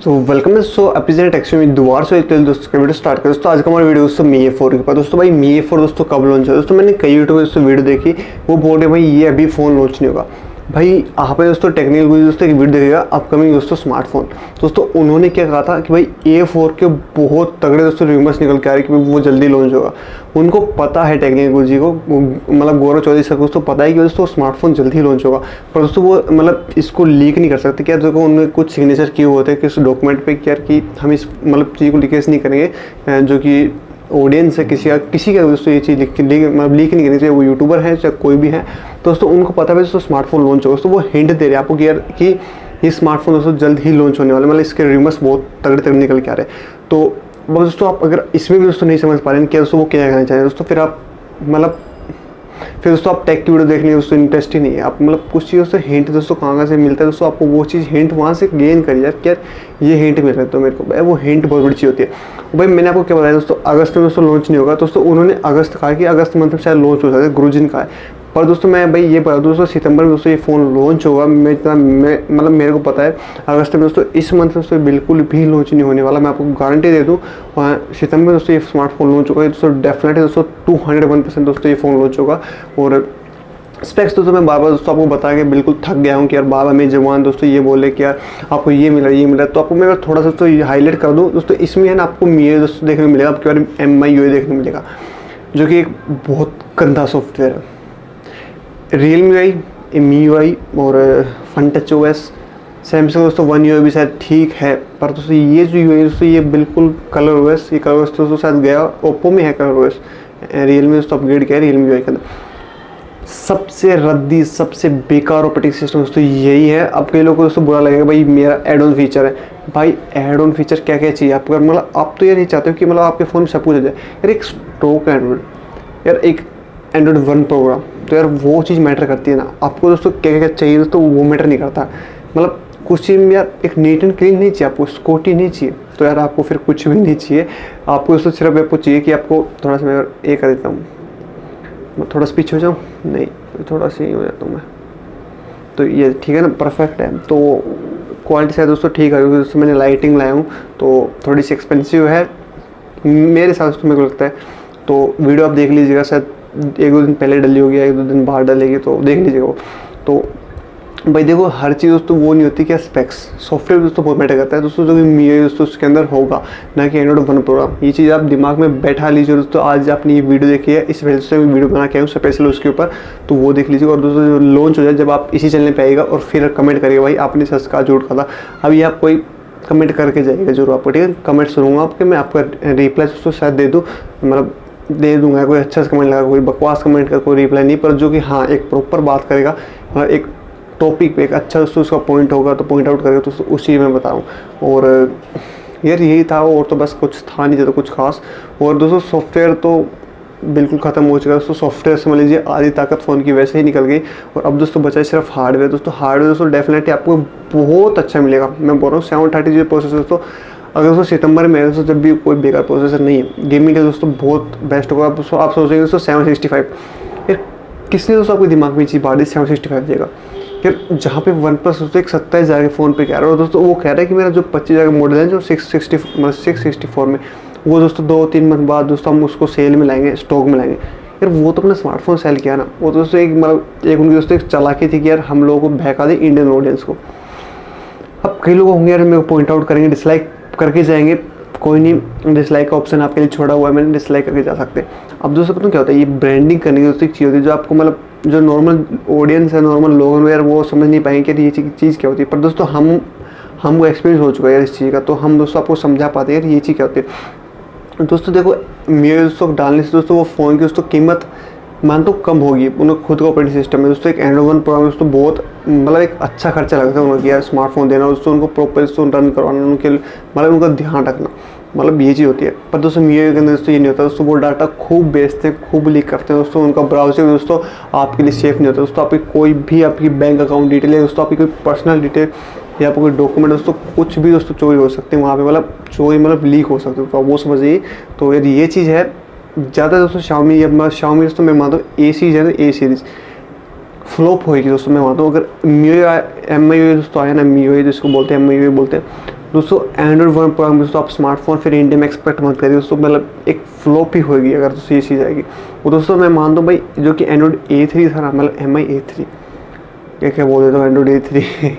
तो वेलकम है episode text में दोबारा से दोस्तों वीडियो स्टार्ट करें। दोस्तों आज का हमारा वीडियो दोस्तों मी ए4 के पास। दोस्तों भाई मी ए4 दोस्तों कब लॉन्च है? दोस्तों मैंने कई यूट्यूब दोस्तों वीडियो देखी, वो बोल रहे भाई ये अभी फ़ोन लॉन्च नहीं होगा। भाई आप दोस्तों टेक्निकल गुरु दोस्तों एक वीडियो देखिएगा अपकमिंग दोस्तों स्मार्टफोन। दोस्तों उन्होंने क्या कहा था कि भाई A4 के बहुत तगड़े दोस्तों रूमर्स निकल के आ रहे कि वो जल्दी लॉन्च होगा। उनको पता है टेक्निकल गुरु जी को, मतलब गौरव चौधरी सर को दोस्तों पता है कि दोस्तों स्मार्टफोन जल्दी लॉन्च होगा, पर दोस्तों वो मतलब इसको लीक नहीं कर सकते। क्या देखो उन्होंने कुछ सिग्नेचर किए होते हैं कि उस डॉक्यूमेंट पे क्या कि हम इस मतलब चीज़ को लीकेज नहीं करेंगे, जो कि ऑडियंस है किसी का दोस्तों ये चीज़ मतलब लीक नहीं करनी चाहिए, वो यूट्यूबर है चाहे कोई भी है। दोस्तों उनको पता है दोस्तों स्मार्टफोन लॉन्च होगा, दोस्तों वो हिंट दे रहे हैं आपको कि ये स्मार्टफोन दोस्तों जल्द ही लॉन्च होने वाला है। मतलब इसके रूमर्स बहुत तगड़े तगड़े निकल के आ रहे हैं। तो दोस्तों आप अगर इसमें भी दोस्तों नहीं समझ पा रहे हैं क्या दोस्तों वो क्या कहना चाहें दोस्तों, फिर दोस्तों आप टेक की वीडियो देखने दोस्तों इंटरेस्ट ही नहीं है। आप मतलब कुछ चीज़ दोस्तों हिंट दोस्तों कहाँ से मिलता है दोस्तों, आपको वो चीज़ हिंट वहाँ से गेन करिए यार। क्या ये हिंट मिल रहा है तो मेरे को भाई वो हिंट बहुत बड़ी चीज़ होती है। भाई मैंने आपको क्या बताया दोस्तों, अगस्त में दोस्तों लॉन्च नहीं होगा। दोस्तों उन्होंने अगस्त कहा कि अगस्त मंथ में शायद लॉन्च हो सकता है, गुरुजी ने कहा है। पर दोस्तों मैं भाई ये बता दूँ दोस्तों सितंबर में दोस्तों ये फ़ोन लॉन्च होगा। मतलब मेरे को पता है अगस्त में दोस्तों इस मंथ दोस्तों बिल्कुल भी लॉन्च नहीं होने वाला, मैं आपको गारंटी दे दूँ। सितंबर में दोस्तों ये स्मार्टफोन लॉन्च होगा दोस्तों, डेफिनेटली दोस्तों 201% दोस्तों ये फ़ोन लॉन्च होगा। और स्पेक्स दोस्तों मैं बार बार दोस्तों आपको बता के बिल्कुल थक गया हूँ कि यार बार बार मेरे जवान दोस्तों ये बोले कि यार आपको ये मिला तो आपको मैं थोड़ा सा दोस्तों हाईलाइट कर दूँ। दोस्तों इसमें है ना आपको मी दोस्तों देखने को मिलेगा, आपके बारे में MIUI देखने को मिलेगा, जो कि एक बहुत गंदा सॉफ्टवेयर है। Realme MIUI और FunTouch OS, सैमसंग दोस्तों One UI भी शायद ठीक है, पर दोस्तों ये जो UI दोस्तों ये बिल्कुल कलर OS, ये कलर OS दोस्तों शायद गया ओप्पो में है कलर OS, Realme दोस्तों अपग्रेड किया है Realme UI के अंदर। सबसे रद्दी सबसे बेकार ऑपरेटिंग सिस्टम दोस्तों यही है। अब कई लोगों को दोस्तों बुरा लगेगा भाई मेरा एड ऑन फीचर है। भाई एड ऑन फीचर क्या क्या चाहिए आपको, मतलब आप तो यार ये चाहते हो कि मतलब आपके फ़ोन में सब कुछ हो जाए यार। एक स्टॉक एंड्रॉइड यार, एक एंड्रॉइड 1 प्रोग्राम, तो यार वो चीज़ मैटर करती है ना। आपको दोस्तों क्या क्या चाहिए दोस्तों वो मैटर नहीं करता। मतलब कुछ चीज़ में यार एक नीट एंड क्लीन नहीं चाहिए, आपको स्कोटी नहीं चाहिए, तो यार आपको फिर कुछ भी नहीं चाहिए। आपको दोस्तों सिर्फ आपको चाहिए कि आपको थोड़ा सा मैं ये कर देता हूँ, मैं थोड़ा सा पीछे हो जाऊँ, नहीं थोड़ा सा ही हो जाता हूँ मैं, तो ये ठीक है ना, परफेक्ट है। तो क्वालिटी शायद दोस्तों ठीक है, दोस्तों मैंने लाइटिंग लाया हूँ तो थोड़ी सी एक्सपेंसिव है मेरे हिसाब से, मेरे को लगता है। तो वीडियो आप देख लीजिएगा, शायद 1-2 दिन पहले डली होगी, 1-2 दिन बाद डलेगी, तो देख लीजिएगा वो। तो भाई देखो हर चीज़ दोस्तों वो नहीं होती क्या, स्पेक्स सॉफ्टवेयर दोस्तों बहुत मैटर करता है दोस्तों। जो भी MIUI दोस्तों उसके अंदर होगा ना कि एंड्रॉइड 1 प्रोग्राम, ये चीज़ आप दिमाग में बैठा लीजिए दोस्तों। आज आपने ये वीडियो देखी है, इस वजह से मैं वीडियो बना के आऊँ स्पेशल उसके ऊपर, तो वो देख लीजिएगा। और दोस्तों जो लॉन्च हो जाए जब आप इसी चैनल पर आएगा और फिर कमेंट करिएगा भाई आपने सच कहा झूठ कहा था। अभी आप कोई कमेंट करके जाइएगा जरूर आपको, ठीक है। कमेंट सुनूंगा आपके, मैं आपका रिप्लाई दोस्तों शायद दे दूँ, मतलब दे दूंगा। कोई अच्छा सा कमेंट लगा, कोई बकवास कमेंट का कोई रिप्लाई नहीं, पर जो कि हाँ एक प्रॉपर बात करेगा, एक टॉपिक पे एक अच्छा दोस्तों उसका पॉइंट होगा तो पॉइंट आउट करेगा, तो उस चीज़ में बताऊँ। और यार यही था, और तो बस कुछ था नहीं तो कुछ खास। और दोस्तों सॉफ्टवेयर तो बिल्कुल ख़त्म हो चुका है दोस्तों। सॉफ्टवेयर समझ लीजिए आधी ताकत फ़ोन की वैसे ही निकल गई, और अब दोस्तों बचा है सिर्फ हार्डवेयर। दोस्तों हार्डवेयर दोस्तों डेफिनेटली आपको बहुत अच्छा मिलेगा। मैं बोल रहा हूँ 730 प्रोसेसर दोस्तों, अगर दोस्तों सितंबर में दोस्तों जब भी कोई बेकार प्रोसेसर नहीं है गेमिंग के दोस्तों बहुत बेस्ट होगा। आप सोचेंगे दोस्तों 765, यार किसने दोस्तों आपके दिमाग में चीज़ बाढ़ 765 देगा यार, जहाँ पे वन प्लस दोस्तों एक 27,000 के फ़ोन पे कह रहा है, और दोस्तों वो कह रहा है कि मेरा जो 25,000 का मॉडल है जो 664 में, वो दोस्तों 2-3 मंथ बाद दोस्तों हम उसको सेल में लाएंगे, स्टॉक में लाएंगे। यार वो तो अपना स्मार्टफोन सेल किया ना, वो दोस्तों एक मतलब एक उनकी दोस्तों एक चालाकी थी कि यार हम लोगों को बहका दे इंडियन ऑडियंस को। अब कई लोग होंगे यार मेरे को पॉइंट आउट करेंगे, डिसलाइक करके जाएंगे, कोई नहीं, डिसलाइक का ऑप्शन आपके लिए छोड़ा हुआ है, मैंने डिसलाइक करके जा सकते हैं। अब दोस्तों पता क्या होता है, ये ब्रांडिंग करने की दोस्तों एक चीज़ होती है जो आपको मतलब जो नॉर्मल ऑडियंस है, नॉर्मल लोग हैं यार वो समझ नहीं पाएंगे कि ये चीज़ क्या होती है। पर दोस्तों हमको एक्सपीरियंस हो चुका है यार इस चीज़ का, तो हम दोस्तों आपको समझा पाते हैं यार ये चीज़ क्या होती है। दोस्तों देखो मेरे दोस्तों डालने से दोस्तों वो फ़ोन की दोस्तों कीमत मान तो कम होगी, उन्होंने खुद का ऑपरेटिंग सिस्टम है दोस्तों, एक एंड्रॉइड 1 प्रोग्राम दोस्तों बहुत मतलब एक अच्छा खर्चा लगता है उनको यार स्मार्टफोन देना दोस्तों, उनको प्रॉपर रन करवाना, उनके मतलब उनका ध्यान रखना, मतलब ये चीज़ होती है। पर दोस्तों MIUI के अंदर दोस्तों ये नहीं होता दोस्तों, वो डाटा खूब बेचते हैं, खूब लीक करते हैं दोस्तों। उनका ब्राउज़र दोस्तों आपके लिए सेफ़ नहीं होता दोस्तों। आपकी कोई भी आपकी बैंक अकाउंट डिटेल है दोस्तों, आपकी कोई पर्सनल डिटेल या आपको कोई डॉक्यूमेंट दोस्तों कुछ भी दोस्तों चोरी हो सकते हैं वहाँ पे, मतलब चोरी मतलब लीक हो सकते हैं, तो वो समझिए। तो यदि ये चीज़ है ज़्यादा दोस्तों Xiaomi दोस्तों मैं मानता हूँ A सीरीज है ना, A सीरीज़ फ्लॉप होएगी दोस्तों मैं मानता हूँ। अगर MIUI दोस्तों आया ना, MIUI जिसको बोलते हैं MIUI बोलते हैं, दोस्तों एंड्रॉइड वन प्रोग्राम दोस्तों आप स्मार्टफोन फिर इंडिया में एक्सपेक्ट मत करिए दोस्तों, मतलब एक फ्लॉप ही होगी अगर दोस्तों ये चीज़ आएगी। वो दोस्तों मैं मानता हूँ भाई जो कि एंड्रॉइड A3 था ना, मतलब MI A3 क्या बोल देता हूँ, एंड्रॉइड A3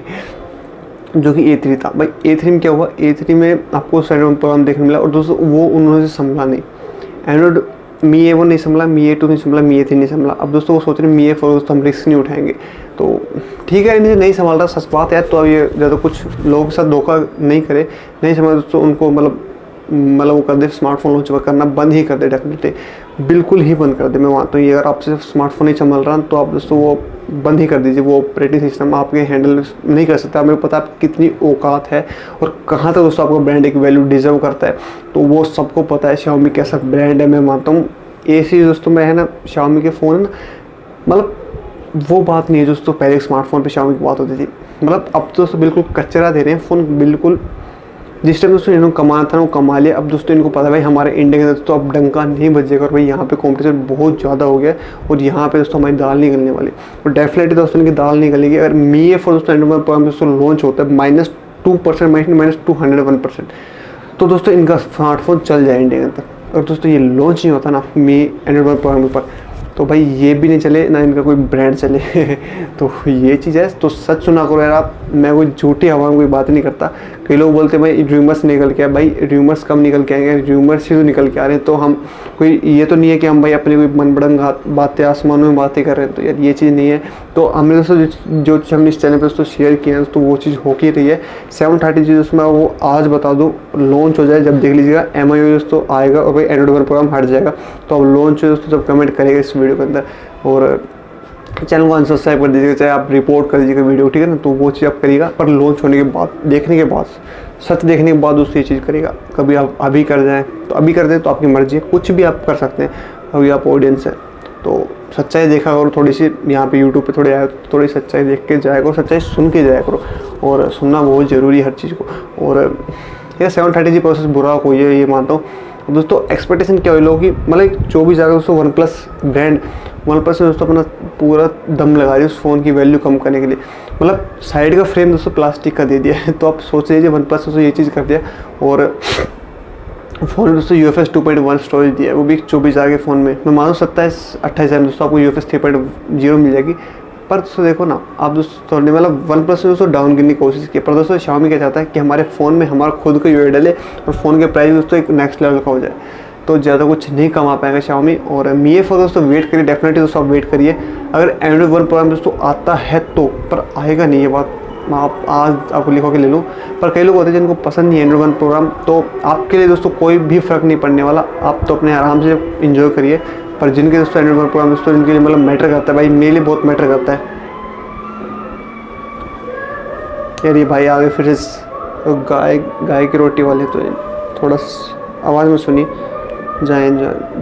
जो कि A3 था भाई। A3 में क्या हुआ, A3 में आपको एंड्रॉइड प्रोग्राम देखने मिला और दोस्तों वो उन्होंने संभला नहीं। एंड्रॉइड मी A1 नहीं संभला, मी A2 नहीं संभला, मी A3 नहीं संभला। अब दोस्तों वो सोच रहे हैं मी A4 दोस्तों हम रिस्क नहीं उठाएंगे। तो ठीक है, इन्हें नहीं संभाल रहा, सच बात है। तो अब ये ज़्यादा कुछ लोगों के साथ धोखा नहीं करे, नहीं संभाल दोस्तों उनको मतलब वो कर दे, स्मार्टफोन लॉन्च करना बंद ही कर दे, डेफिनेटली बिल्कुल ही बंद कर दे। मैं मानता हूँ ये अगर आपसे स्मार्टफोन नहीं संभाल रहा तो आप दोस्तों वो बंद ही कर दीजिए। वो ऑपरेटिंग सिस्टम आपके हैंडल नहीं कर सकता। मेरे को पता है आप कितनी औकात है और कहाँ तक दोस्तों आपका ब्रांड एक वैल्यू डिजर्व करता है, तो वो सबको पता है Xiaomi कैसा ब्रांड है। मैं मानता हूँ ऐसी दोस्तों मैं है ना Xiaomi के फ़ोन है ना, मतलब वो बात नहीं है दोस्तों पहले स्मार्टफोन पे Xiaomi की बात होती थी। मतलब अब तो दोस्तों बिल्कुल कचरा दे रहे हैं फ़ोन, बिल्कुल जिस टाइम दोस्तों इन्होंने कमाना था ना वो कमा लिया। अब दोस्तों इनको पता है भाई हमारे इंडिया के अंदर तो अब डंका नहीं बजेगा और भाई यहाँ पे कंपटीशन बहुत ज़्यादा हो गया और यहाँ पे दोस्तों हमारी दाल नहीं गलने वाली। और डेफिनेटली दोस्तों इनकी दाल नहीं गलेगी अगर मी A4 दोस्तों एंड्रॉइड प्रोग्राम दोस्तों लॉन्च होता है -2% -201%, तो दोस्तों इनका स्मार्टफोन चल जाए इंडिया के अंदर। और दोस्तों ये लॉन्च नहीं होता ना मी एंड्रॉइड प्रोग्राम पर, तो भाई ये भी नहीं चले ना इनका कोई ब्रांड चले तो ये चीज़ है। तो सच सुना करो यार आप, मैं कोई झूठी हवा में कोई बात नहीं करता। कई लोग बोलते हैं भाई र्यूमर्स निकल के आए, भाई र्यूमर्स कम निकल के आएंगे, र्यूमर्स ही तो निकल के आ रहे हैं। तो हम कोई ये तो नहीं है कि हम भाई अपनी कोई मनबड़ंग बातें आसमान में बातें कर रहे हैं, तो यार ये चीज़ नहीं है। तो हमने दोस्तों जो चीज़ हमने इस चैनल पर दोस्तों शेयर किया है तो वो चीज़ हो ही रही है। 730 चीज़ उसमें वो आज बता दो, लॉन्च हो जाए जब देख लीजिएगा MI दोस्तों आएगा और भाई एंड्रॉइड वन प्रोग्राम हट जाएगा। तो अब लॉन्च हो दोस्तों जब कमेंट करेगा इस वीडियो के अंदर और चैनल को अनसब्सक्राइब कर दीजिएगा, चाहे आप रिपोर्ट कर दीजिएगा वीडियो, ठीक है ना। तो वो चीज़ आप करिएगा पर लॉन्च होने के बाद, देखने के बाद, सच देखने के बाद दोस्तों ये चीज़ करिएगा। कभी आप अभी कर जाएँ तो अभी कर दें तो आपकी मर्जी है, कुछ भी आप कर सकते हैं। अभी आप ऑडियंस है तो सच्चाई देखा करो थोड़ी सी, यहाँ पे यूट्यूब पे थोड़ी आया थोड़ी सच्चाई देख के जाया करो, सच्चाई सुन के जाया करो और सुनना बहुत ज़रूरी है हर चीज़ को। और ये 730 प्रोसेस बुरा कोई है ये मानता हूँ। दोस्तों एक्सपेक्टेशन क्या हुई लोगों की, मतलब 24 आ गया दोस्तों one plus brand, one plus ने दोस्तों अपना पूरा दम लगा दिया उस फ़ोन की वैल्यू कम करने के लिए। मतलब साइड का फ्रेम दोस्तों प्लास्टिक का दे दिया है। तो आप सोच लीजिए वन प्लस दोस्तों ये चीज़ कर दिया और फ़ोन में दोस्तों UFS 2.1 स्टोरेज दिया है, वो भी 24 के फ़ोन में। मैं मानो 27-28 में दोस्तों आपको UFS 3.0 मिल जाएगी। पर दोस्तों देखो ना आप दोस्तों मतलब वन प्लस ने दोस्तों डाउन करने की कोशिश की, पर दोस्तों Xiaomi क्या चाहता है कि हमारे फ़ोन में हमारा खुद का UI डले और फ़ोन के प्राइस दोस्तों एक नेक्स्ट लेवल का हो जाए। तो ज़्यादा कुछ नहीं कमा पाएगा Xiaomi। और मी A4 दोस्तों वेट करिए, डेफिनेटली दोस्तों आप वेट करिए। अगर एंड्रॉइड वन प्रोग्राम दोस्तों आता है तो, पर आएगा नहीं ये बात आप आज आपको लिखो के ले लूँ। पर कई लोग होते हैं जिनको पसंद नहीं है एंड्रॉइड वन प्रोग्राम, तो आपके लिए दोस्तों कोई भी फ़र्क नहीं पड़ने वाला, आप तो अपने आराम से इंजॉय करिए। पर जिनके दोस्तों एंड्रॉइड वन प्रोग्राम दोस्तों जिनके लिए मतलब मैटर करता है, भाई मेरे लिए बहुत मैटर करता है यार। ये भाई आगे फिर तो गाय की रोटी वाले तो थोड़ा आवाज़ में सुनिए, जाए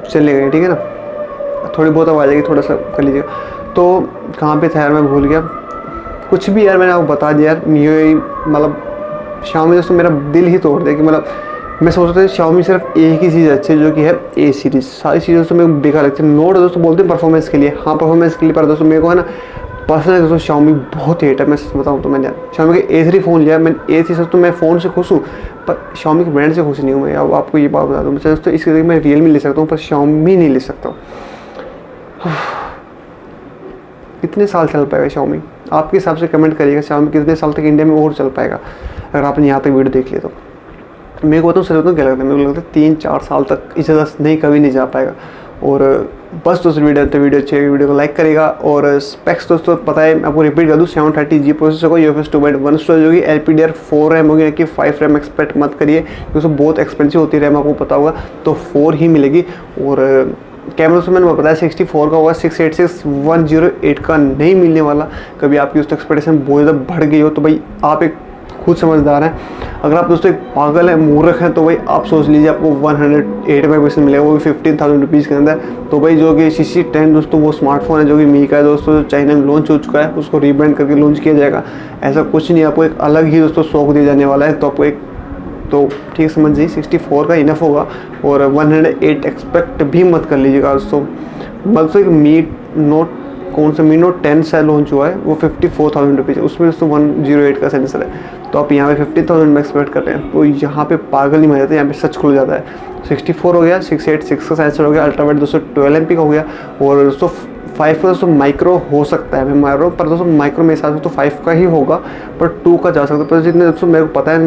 चले गए, ठीक है ना। थोड़ी बहुत आवाज़ आएगी, थोड़ा सा कर लीजिएगा। तो कहाँ पे था यार, मैं भूल गया कुछ भी यार, मैंने आपको बता दिया यार। ये मतलब Xiaomi दोस्तों मेरा दिल ही तोड़ दिया कि मतलब मैं सोचता था Xiaomi सिर्फ एक ही चीज़ अच्छी है जो कि है A सीरीज़, सारी चीज़ें दोस्तों मेरे को बेकार लगती है। नोट दोस्तों बोलते हैं परफॉर्मेंस के लिए, हाँ परफॉर्मेंस के लिए, पर दोस्तों मेरे को है ना पर्सनली दोस्तों Xiaomi बहुत हेट है। मैं सच बताऊँ तो मैंने Xiaomi के A3 फ़ोन लिया, मैंने A3 दोस्तों मैं फ़ोन से खुश हूँ पर Xiaomi के ब्रांड से खुश नहीं हूँ मैं। अब आपको ये बात बता दूँ दोस्तों, इसके लिए मैं Realme ले सकता हूँ पर Xiaomi नहीं ले सकता हूँ। कितने साल चल पाएगा Xiaomi? आपके हिसाब से कमेंट करिएगा Xiaomi कितने साल तक इंडिया में और चल पाएगा अगर आपने यहाँ तक वीडियो देख लिया तो। मेरे को तो सच बताऊँ क्या लगता है, मेरे को लगता है 3-4 साल तक इससे ज़्यादा नहीं, कभी नहीं जा पाएगा। और बस दोस्तों वीडियो अच्छी है, वीडियो को लाइक करेगा। और स्पेक्स दोस्तों पता है आपको रिपीट कर दूँ, 730G प्रोसेसर होगा, UFS 2.1 स्टोरेज होगी, LPDDR4 रैम होगी, कि 5 रैम एक्सपेक्ट मत करिए क्योंकि बहुत एक्सपेंसिव होती है रैम, आपको पता होगा। तो 4 ही मिलेगी। और कैमरा से मैंने बताया 64 का होगा, 686-108 का नहीं मिलने वाला। कभी आपकी उस एक्सपेक्टेशन बहुत ज़्यादा बढ़ गई हो तो भाई आप एक खुद समझदार हैं। अगर आप दोस्तों एक पागल है, मूर्ख हैं, तो भाई आप सोच लीजिए आपको 108 मेगापिक्सल मिलेगा, वो भी 15,000 रुपीज़ के अंदर। तो भाई जो कि CC10 दोस्तों वो स्मार्टफोन है जो कि मी का है दोस्तों, चाइना में लॉन्च हो चुका है, उसको रीब्रांड करके लॉन्च किया जाएगा। ऐसा कुछ नहीं, आपको एक अलग ही दोस्तों शौक दिया जाने वाला है। तो आपको एक तो ठीक समझ जाइए 64 का इनफ होगा और 108 एक्सपेक्ट भी मत कर लीजिएगा दोस्तों। मतलब एक मी नोट कौन सा मीनो 10 से लॉन्च हुआ है वो 54,000 रुपीज़, उसमें दोस्तों 108 का सेंसर है। तो आप यहाँ पे 50,000 में एक्सपेक्ट कर रहे हैं, तो यहाँ पे पागल नहीं मर जाता, यहाँ पे सच खुल जाता है। 64 हो गया, 686 का सेंसर हो गया, अल्ट्रा वाइड दोस्तों 12 MP का हो गया, और दोस्तों 5 का दोस्तों माइक्रो हो सकता है, मैं मार रहा हूँ, पर दोस्तों माइक्रो मेरे हिसाब से तो 5 का ही होगा, पर 2 का जा सकता है। पर जितने दोस्तों मेरे को पता है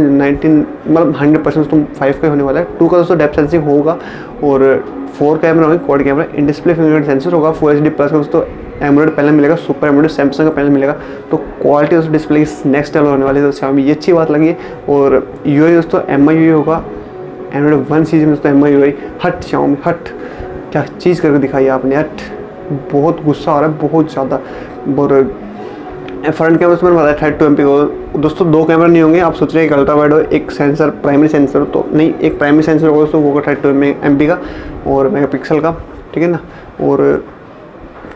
100% दोस्तों 5 का ही होने वाला है। 2 का दोस्तों डेप्थ सेंसिंग होगा, और 4 कैमरा होगा, quad camera, in display fingerprint sensor होगा, Full HD प्लस का दोस्तों एमोलेड पैनल मिलेगा, सुपर एमोलेड सैमसंग का पैनल मिलेगा। तो क्वालिटी दोस्तों डिस्प्ले की नेक्स्ट लेवल होने वाली है, तो Xiaomi ये अच्छी बात लगी। और UI दोस्तों MI UI होगा, एंड्रॉइड 1 सीरीज में दोस्तों MI UI। हट Xiaomi हट, क्या चीज़ करके दिखाई आपने, हट, बहुत गुस्सा आ रहा है, बहुत ज़्यादा। और फ्रंट कैमरा से मैंने बताया 32 MP का दोस्तों, 2 कैमरा नहीं होंगे। आप सोच रहे हैं एक अल्ट्रा वाइड हो, एक सेंसर प्राइमरी सेंसर, तो नहीं, एक प्राइमरी सेंसर होगा दोस्तों, वो होगा 32 MP का और मेगापिक्सल का, ठीक है ना। और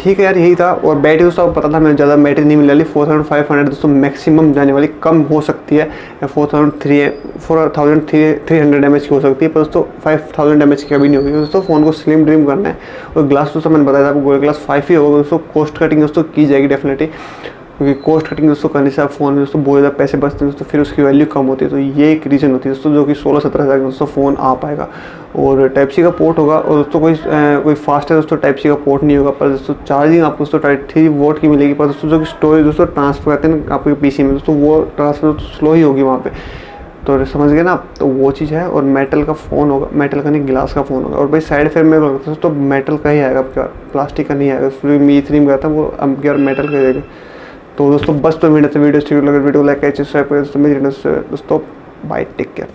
ठीक है यार, यही था। और बैटरी दोस्तों आपको पता था मैं ज़्यादा बैटरी नहीं मिलने वाली, 4500 दोस्तों मैक्सिमम जाने वाली, कम हो सकती है, 4300 mAh की हो सकती है, पर दोस्तों 5000 mAh की कभी नहीं होगी दोस्तों। फ़ोन को स्लिम ड्रीम करना है। और ग्लास दोस्तों मैंने बताया था आपको, गोल्ड ग्लास 5 ही होगा दोस्तों। कॉस्ट कटिंग दोस्तों की जाएगी डेफिनेटली, क्योंकि कॉस्ट कटिंग दोस्तों करने से आप फ़ोन में दोस्तों बहुत ज़्यादा पैसे बचते हैं दोस्तों, फिर उसकी वैल्यू कम होती है। तो ये एक रीज़न होती है दोस्तों, जो कि 16-17 हज़ार का दोस्तों फ़ोन आ पाएगा। और टाइप सी का पोर्ट होगा, और दोस्तों कोई फास्ट है दोस्तों, टाइप सी का पोर्ट नहीं होगा, पर दोस्तों चार्जिंग आपको दोस्तों 3 वोट की मिलेगी। पर दोस्तों जो कि स्टोरेज दोस्तों ट्रांसफर करते हैं ना आपके PC में दोस्तों, वो ट्रांसफर तो स्लो ही होगी वहाँ पे, तो समझ गए ना आप। तो वो चीज़ है। और मेटल का फ़ोन होगा, मेटल का नहीं ग्लास का फ़ोन होगा। और भाई साइड फेयर में लगता है तो मेटल का ही आएगा आपका, प्लास्टिक का नहीं आएगा। Mi 3 में गया था वो, अब क्या मेटल का आएगा। तो दोस्तों बस तो वीडियो ठीक लगे, वीडियो लाइक कीजिए, सब्सक्राइब करें दोस्तों, मेरी दोस्तों बाय, टेक केयर।